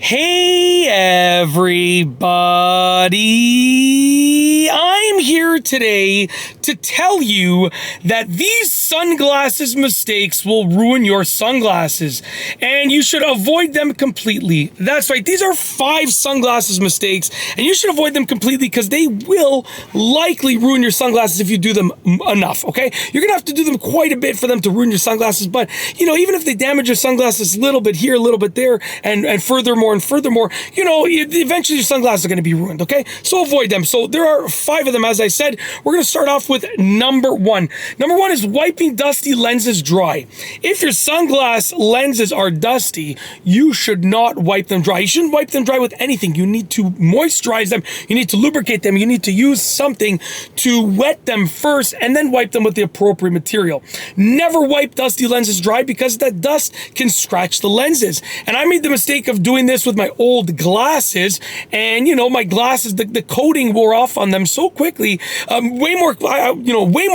Hey everybody, I'm here today to tell you that these sunglasses mistakes will ruin your sunglasses and you should avoid them completely. That's right, these are 5 sunglasses mistakes and you should avoid them completely because they will likely ruin your sunglasses if you do them enough, okay? You're gonna have to do them quite a bit for them to ruin your sunglasses, but you know, even if they damage your sunglasses a little bit here, a little bit there, and furthermore, you know, eventually your sunglasses are going to be ruined, okay? So avoid them. So there are 5 of them, as I said. We're going to start off with number 1. Number 1 is wiping dusty lenses dry. If your sunglass lenses are dusty, you should not wipe them dry. You shouldn't wipe them dry with anything. You need to moisturize them. You need to lubricate them. You need to use something to wet them first and then wipe them with the appropriate material. Never wipe dusty lenses dry because that dust can scratch the lenses. And I made the mistake of doing this with my old glasses, and you know, my glasses, the coating wore off on them so quickly, way more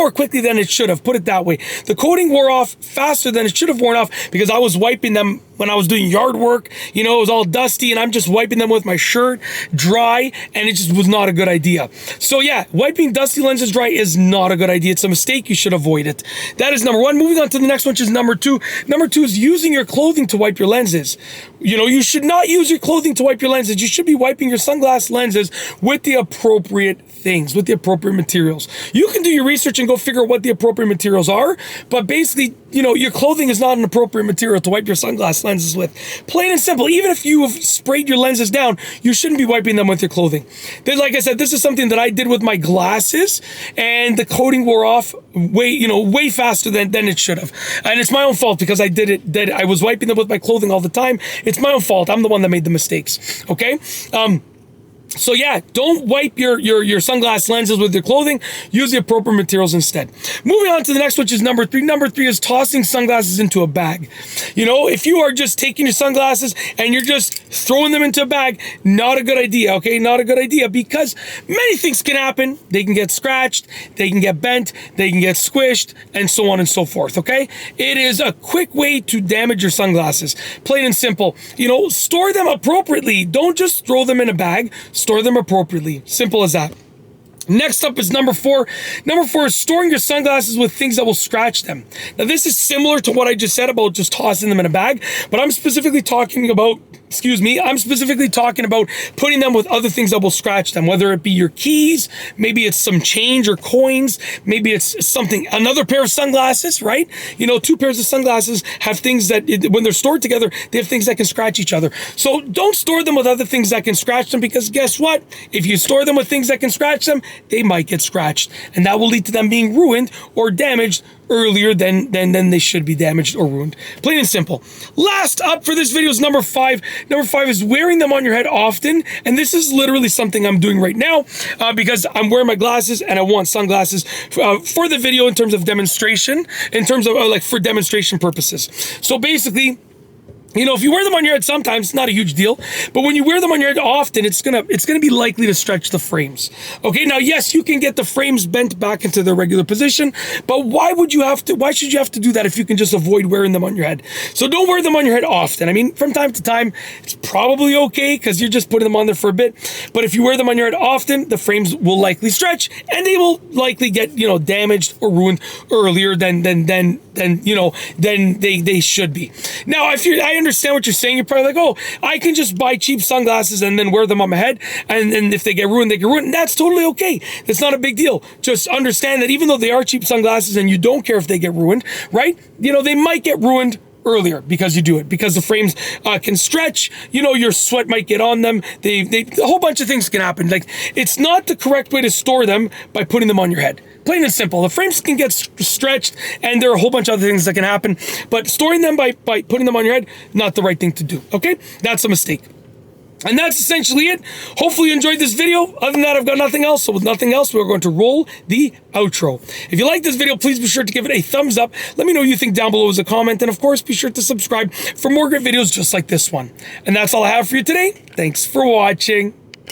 quickly than it should have, put it that way. The coating wore off faster than it should have worn off because I was wiping them when I was doing yard work. You know, it was all dusty and I'm just wiping them with my shirt dry, and it just was not a good idea. So yeah, wiping dusty lenses dry is not a good idea. It's a mistake. You should avoid it. That is number 1. Moving on to the next one, which is number 2. Number 2 is using your clothing to wipe your lenses. You know, you should not use your clothing to wipe your lenses. You should be wiping your sunglass lenses with the appropriate things, with the appropriate materials. You can do your research and go figure out what the appropriate materials are, but basically, you know, your clothing is not an appropriate material to wipe your sunglass lenses with. Plain and simple. Even if you have sprayed your lenses down, you shouldn't be wiping them with your clothing. Then, like I said, this is something that I did with my glasses, and the coating wore off way faster than it should have. And it's my own fault because I did it. I was wiping them with my clothing all the time. It's my own fault. I'm the one that made the mistakes. Okay. So yeah, don't wipe your sunglass lenses with your clothing. Use the appropriate materials instead. Moving on to the next, which is number 3. Number 3 is tossing sunglasses into a bag. You know, if you are just taking your sunglasses and you're just throwing them into a bag, not a good idea, okay? Not a good idea because many things can happen. They can get scratched, they can get bent, they can get squished, and so on and so forth, okay? It is a quick way to damage your sunglasses. Plain and simple. You know, store them appropriately. Don't just throw them in a bag. Store them appropriately. Simple as that. Next up is number 4. Number 4 is storing your sunglasses with things that will scratch them. Now, this is similar to what I just said about just tossing them in a bag, but I'm specifically talking about putting them with other things that will scratch them, whether it be your keys, maybe it's some change or coins, maybe it's something, another pair of sunglasses, right? You know, 2 pairs of sunglasses have things that, when they're stored together, they have things that can scratch each other. So don't store them with other things that can scratch them, because guess what? If you store them with things that can scratch them, they might get scratched, and that will lead to them being ruined or damaged earlier than they should be damaged or ruined. Plain and simple. Last up for this video is number 5. Number 5 is wearing them on your head often, and this is literally something I'm doing right now because I'm wearing my glasses and I want sunglasses for the video in terms of demonstration, in terms of like for demonstration purposes. So basically, you know, if you wear them on your head sometimes, not a huge deal. But when you wear them on your head often, it's gonna be likely to stretch the frames. Okay, now yes, you can get the frames bent back into their regular position, but why should you have to do that if you can just avoid wearing them on your head? So don't wear them on your head often. I mean, from time to time, it's probably okay because you're just putting them on there for a bit. But if you wear them on your head often, the frames will likely stretch and they will likely get, you know, damaged or ruined earlier than they should be. Now, I understand what you're saying. You're probably like, oh, I can just buy cheap sunglasses and then wear them on my head, and if they get ruined, they get ruined. That's totally okay. That's not a big deal. Just understand that even though they are cheap sunglasses and you don't care if they get ruined, right? You know, they might get ruined earlier because you do it, because the frames can stretch, you know, your sweat might get on them, a whole bunch of things can happen. Like, it's not the correct way to store them by putting them on your head. Plain and simple. The frames can get stretched and there are a whole bunch of other things that can happen, but storing them by putting them on your head, not the right thing to do, okay? That's a mistake. And that's essentially it. Hopefully you enjoyed this video. Other than that, I've got nothing else. So with nothing else, we're going to roll the outro. If you like this video, please be sure to give it a thumbs up. Let me know what you think down below as a comment. And of course, be sure to subscribe for more great videos just like this one. And that's all I have for you today. Thanks for watching.